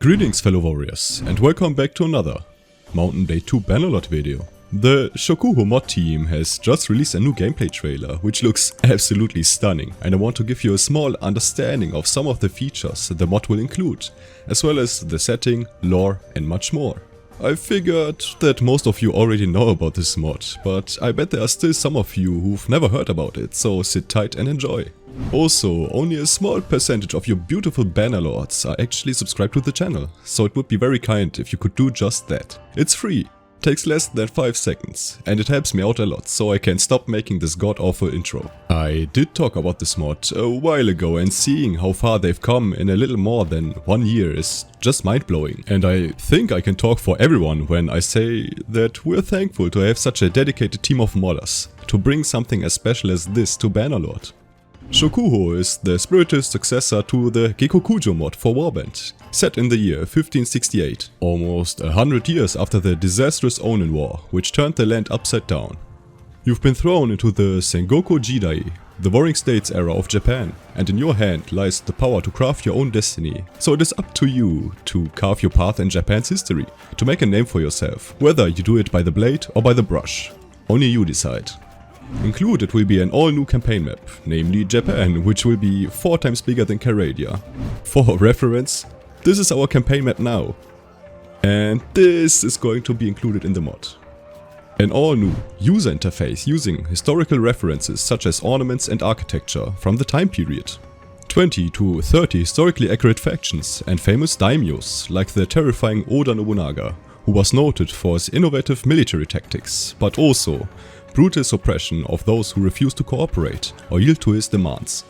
Greetings fellow warriors, and welcome back to another Mountain Blade 2 Bannerlord video. The Shokuhō mod team has just released a new gameplay trailer, which looks absolutely stunning, and I want to give you a small understanding of some of the features the mod will include, as well as the setting, lore and much more. I figured that most of you already know about this mod, but I bet there are still some of you who've never heard about it, so sit tight and enjoy. Also, only a small percentage of you beautiful Bannerlords are actually subscribed to the channel, so it would be very kind if you could do just that. It's free, takes less than 5 seconds, and it helps me out a lot, so I can stop making this god-awful intro. I did talk about this mod a while ago, and seeing how far they've come in a little more than 1 year is just mind-blowing. And I think I can talk for everyone when I say that we're thankful to have such a dedicated team of modders to bring something as special as this to Bannerlord. Shokuhō is the spiritual successor to the Gekokujo mod for Warband, set in the year 1568, almost 100 years after the disastrous Onin War, which turned the land upside down. You've been thrown into the Sengoku Jidai, the Warring States era of Japan, and in your hand lies the power to craft your own destiny, so it is up to you to carve your path in Japan's history, to make a name for yourself, whether you do it by the blade or by the brush. Only you decide. Included will be an all-new campaign map, namely Japan, which will be 4 times bigger than Caradia. For reference, this is our campaign map now. And this is going to be included in the mod. An all-new user interface using historical references such as ornaments and architecture from the time period. 20 to 30 historically accurate factions and famous daimyos like the terrifying Oda Nobunaga, who was noted for his innovative military tactics, but also brutal suppression of those who refuse to cooperate or yield to his demands.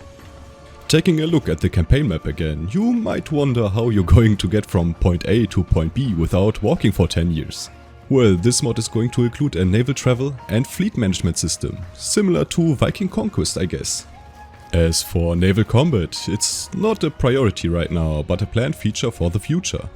Taking a look at the campaign map again, you might wonder how you're going to get from point A to point B without walking for 10 years. Well, this mod is going to include a naval travel and fleet management system, similar to Viking Conquest, I guess. As for naval combat, it's not a priority right now, but a planned feature for the future.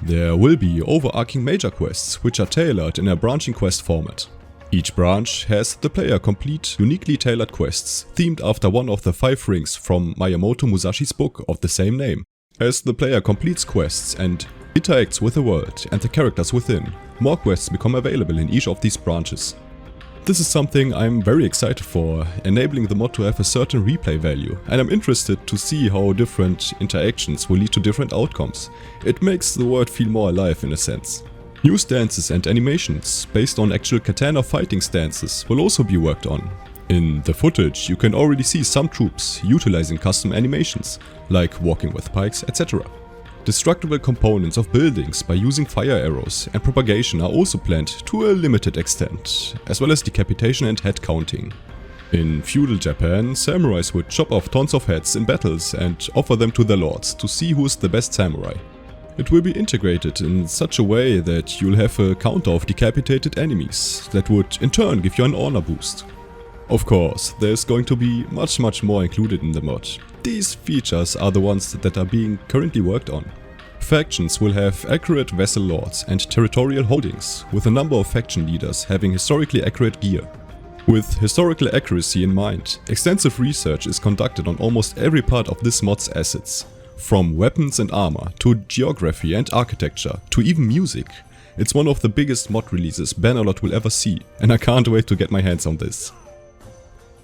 There will be overarching major quests, which are tailored in a branching quest format. Each branch has the player complete uniquely tailored quests, themed after one of the 5 rings from Miyamoto Musashi's book of the same name. As the player completes quests and interacts with the world and the characters within, more quests become available in each of these branches. This is something I'm very excited for, enabling the mod to have a certain replay value, and I'm interested to see how different interactions will lead to different outcomes. It makes the world feel more alive in a sense. New stances and animations, based on actual katana fighting stances, will also be worked on. In the footage you can already see some troops utilizing custom animations, like walking with pikes, etc. Destructible components of buildings by using fire arrows and propagation are also planned to a limited extent, as well as decapitation and head counting. In feudal Japan, samurais would chop off tons of heads in battles and offer them to their lords to see who is the best samurai. It will be integrated in such a way that you'll have a counter of decapitated enemies that would in turn give you an honor boost. Of course, there's going to be much more included in the mod. These features are the ones that are being currently worked on. Factions will have accurate vassal lords and territorial holdings, with a number of faction leaders having historically accurate gear. With historical accuracy in mind, extensive research is conducted on almost every part of this mod's assets. From weapons and armor, to geography and architecture, to even music. It's one of the biggest mod releases Bannerlord will ever see, and I can't wait to get my hands on this.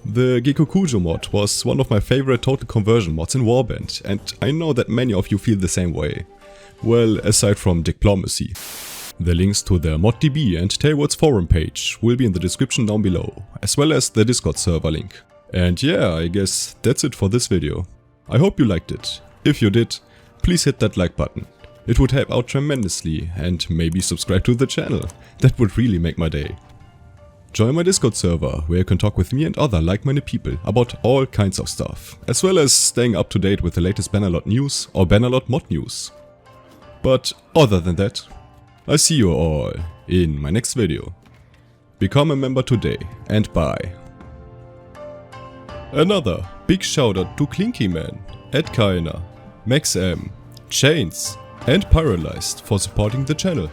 The Gekokujo mod was one of my favorite total conversion mods in Warband, and I know that many of you feel the same way. Well, aside from diplomacy. The links to the ModDB and Tailwords forum page will be in the description down below, as well as the Discord server link. And yeah, I guess that's it for this video. I hope you liked it. If you did, please hit that like button. It would help out tremendously, and maybe subscribe to the channel. That would really make my day. Join my Discord server, where you can talk with me and other like-minded people about all kinds of stuff, as well as staying up to date with the latest Bannerlord news or Bannerlord mod news. But other than that, I see you all in my next video. Become a member today, and bye. Another big shout out to Clinky-Man, Ed Kainer, Max M, Chains and Paralyzed for supporting the channel.